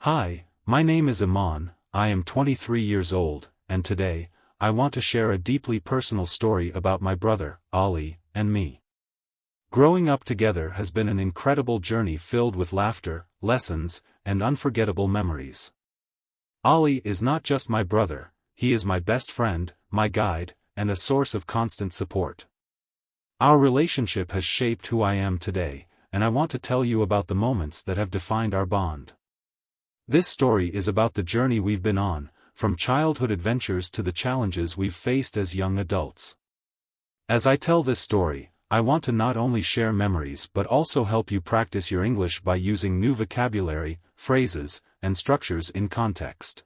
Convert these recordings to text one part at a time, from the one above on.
Hi, my name is Iman, I am 23 years old, and today, I want to share a deeply personal story about my brother, Ali, and me. Growing up together has been an incredible journey filled with laughter, lessons, and unforgettable memories. Ali is not just my brother, he is my best friend, my guide, and a source of constant support. Our relationship has shaped who I am today, and I want to tell you about the moments that have defined our bond. This story is about the journey we've been on, from childhood adventures to the challenges we've faced as young adults. As I tell this story, I want to not only share memories but also help you practice your English by using new vocabulary, phrases, and structures in context.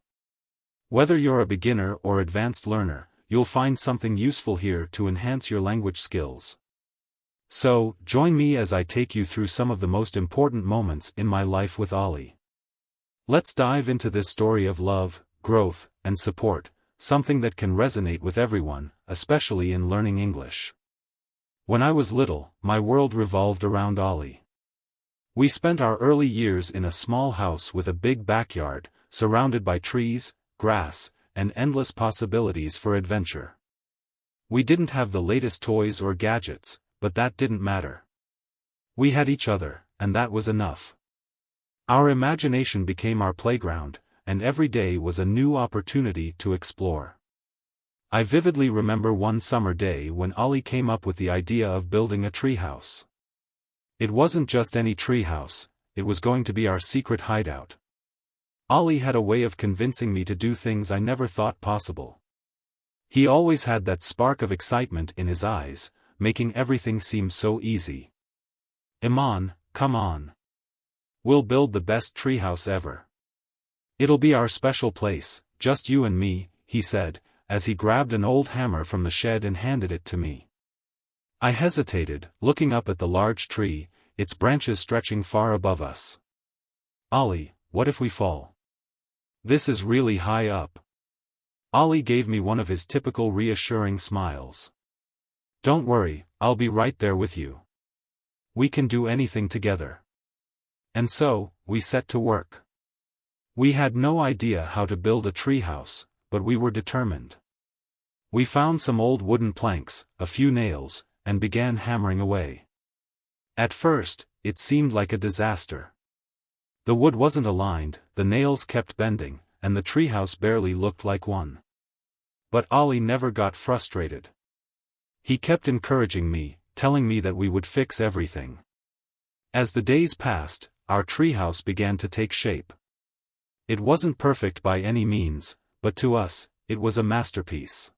Whether you're a beginner or advanced learner, you'll find something useful here to enhance your language skills. So, join me as I take you through some of the most important moments in my life with Ali. Let's dive into this story of love, growth, and support, something that can resonate with everyone, especially in learning English. When I was little, my world revolved around Ali. We spent our early years in a small house with a big backyard, surrounded by trees, grass, and endless possibilities for adventure. We didn't have the latest toys or gadgets, but that didn't matter. We had each other, and that was enough. Our imagination became our playground, and every day was a new opportunity to explore. I vividly remember one summer day when Ali came up with the idea of building a treehouse. It wasn't just any treehouse, it was going to be our secret hideout. Ali had a way of convincing me to do things I never thought possible. He always had that spark of excitement in his eyes, making everything seem so easy. "Iman, come on. We'll build the best treehouse ever. It'll be our special place, just you and me," he said, as he grabbed an old hammer from the shed and handed it to me. I hesitated, looking up at the large tree, its branches stretching far above us. "Ali, what if we fall? This is really high up." Ali gave me one of his typical reassuring smiles. "Don't worry, I'll be right there with you. We can do anything together." And so, we set to work. We had no idea how to build a treehouse, but we were determined. We found some old wooden planks, a few nails, and began hammering away. At first, it seemed like a disaster. The wood wasn't aligned, the nails kept bending, and the treehouse barely looked like one. But Ali never got frustrated. He kept encouraging me, telling me that we would fix everything. As the days passed, our treehouse began to take shape. It wasn't perfect by any means, but to us, it was a masterpiece.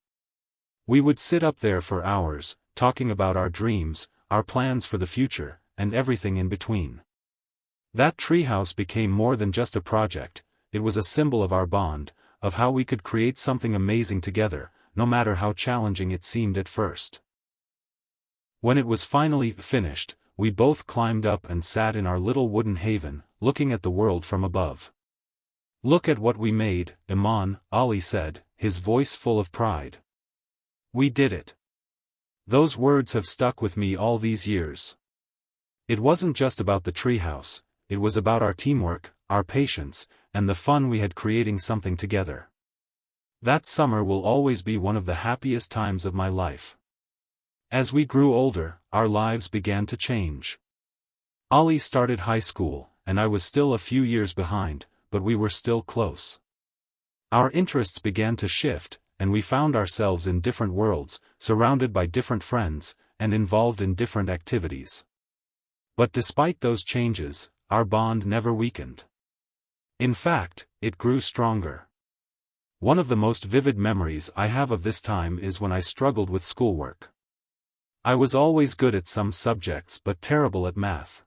We would sit up there for hours, talking about our dreams, our plans for the future, and everything in between. That treehouse became more than just a project, it was a symbol of our bond, of how we could create something amazing together, no matter how challenging it seemed at first. When it was finally finished, we both climbed up and sat in our little wooden haven, looking at the world from above. "Look at what we made, Iman," Ali said, his voice full of pride. "We did it." Those words have stuck with me all these years. It wasn't just about the treehouse, it was about our teamwork, our patience, and the fun we had creating something together. That summer will always be one of the happiest times of my life. As we grew older, our lives began to change. Ali started high school, and I was still a few years behind, but we were still close. Our interests began to shift, and we found ourselves in different worlds, surrounded by different friends, and involved in different activities. But despite those changes, our bond never weakened. In fact, it grew stronger. One of the most vivid memories I have of this time is when I struggled with schoolwork. I was always good at some subjects but terrible at math.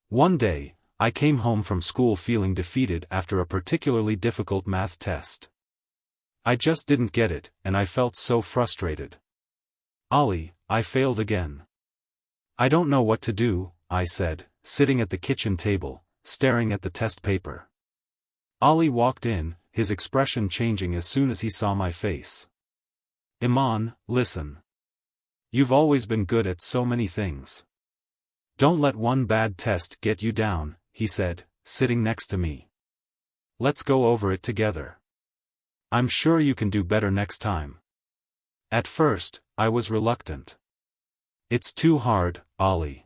One day, I came home from school feeling defeated after a particularly difficult math test. I just didn't get it, and I felt so frustrated. "Ali, I failed again. I don't know what to do," I said, sitting at the kitchen table, staring at the test paper. Ali walked in, his expression changing as soon as he saw my face. "Iman, listen. You've always been good at so many things. Don't let one bad test get you down," he said, sitting next to me. Let's go over it together. I'm sure you can do better next time. At first, I was reluctant. It's too hard, Ollie.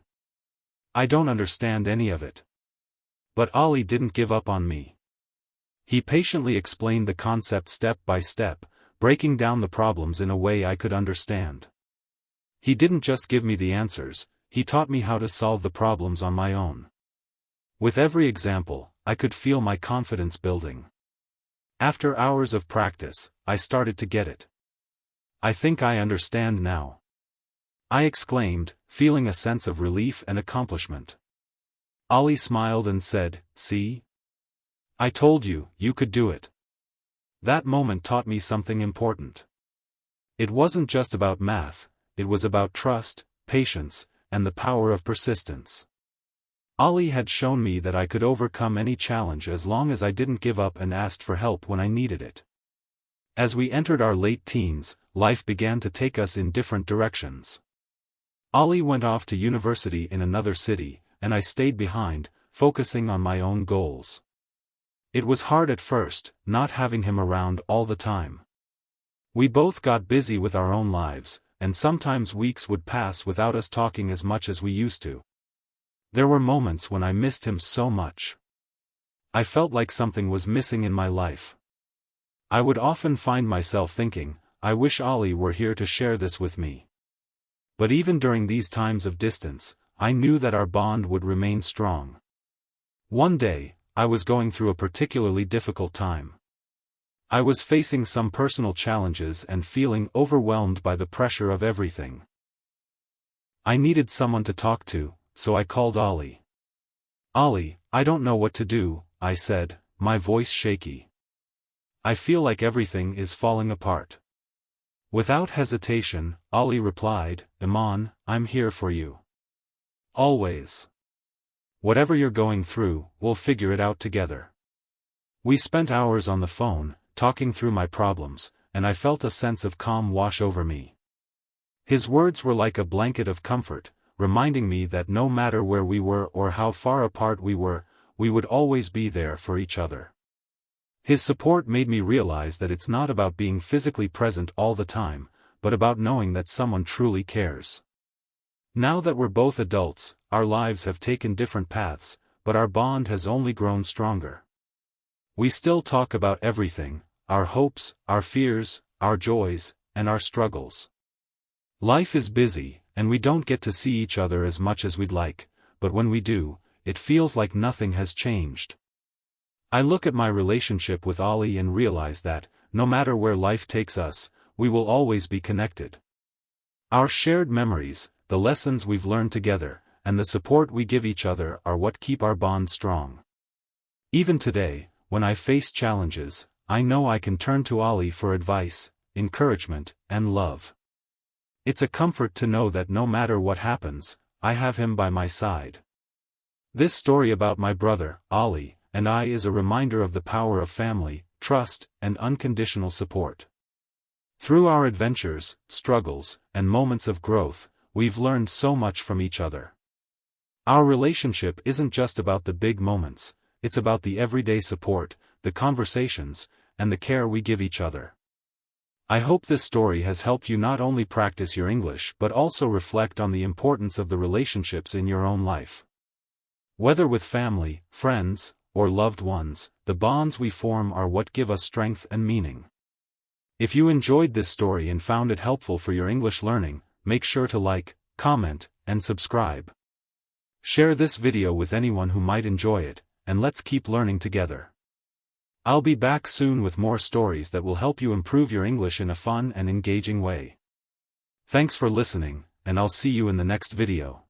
I don't understand any of it. But Ollie didn't give up on me. He patiently explained the concept step by step, breaking down the problems in a way I could understand. He didn't just give me the answers, he taught me how to solve the problems on my own. With every example, I could feel my confidence building. After hours of practice, I started to get it. I think I understand now, I exclaimed, feeling a sense of relief and accomplishment. Ollie smiled and said, "See? I told you, you could do it." That moment taught me something important. It wasn't just about math, it was about trust, patience, and the power of persistence. Ollie had shown me that I could overcome any challenge as long as I didn't give up and asked for help when I needed it. As we entered our late teens, life began to take us in different directions. Ollie went off to university in another city, and I stayed behind, focusing on my own goals. It was hard at first, not having him around all the time. We both got busy with our own lives, and sometimes weeks would pass without us talking as much as we used to. There were moments when I missed him so much. I felt like something was missing in my life. I would often find myself thinking, I wish Ollie were here to share this with me. But even during these times of distance, I knew that our bond would remain strong. One day, I was going through a particularly difficult time. I was facing some personal challenges and feeling overwhelmed by the pressure of everything. I needed someone to talk to, so I called Ollie. "Ollie, I don't know what to do," I said, my voice shaky. "I feel like everything is falling apart." Without hesitation, Ollie replied, "Iman, I'm here for you. Always. Whatever you're going through, we'll figure it out together." We spent hours on the phone, talking through my problems, and I felt a sense of calm wash over me. His words were like a blanket of comfort, reminding me that no matter where we were or how far apart we were, we would always be there for each other. His support made me realize that it's not about being physically present all the time, but about knowing that someone truly cares. Now that we're both adults, our lives have taken different paths, but our bond has only grown stronger. We still talk about everything, our hopes, our fears, our joys, and our struggles. Life is busy, and we don't get to see each other as much as we'd like, but when we do, it feels like nothing has changed. I look at my relationship with Ollie and realize that, no matter where life takes us, we will always be connected. Our shared memories, the lessons we've learned together, and the support we give each other are what keep our bond strong. Even today, when I face challenges, I know I can turn to Ollie for advice, encouragement, and love. It's a comfort to know that no matter what happens, I have him by my side. This story about my brother, Ollie, and I is a reminder of the power of family, trust, and unconditional support. Through our adventures, struggles, and moments of growth, we've learned so much from each other. Our relationship isn't just about the big moments, it's about the everyday support, the conversations, and the care we give each other. I hope this story has helped you not only practice your English but also reflect on the importance of the relationships in your own life. Whether with family, friends, or loved ones, the bonds we form are what give us strength and meaning. If you enjoyed this story and found it helpful for your English learning, make sure to like, comment, and subscribe. Share this video with anyone who might enjoy it, and let's keep learning together. I'll be back soon with more stories that will help you improve your English in a fun and engaging way. Thanks for listening, and I'll see you in the next video.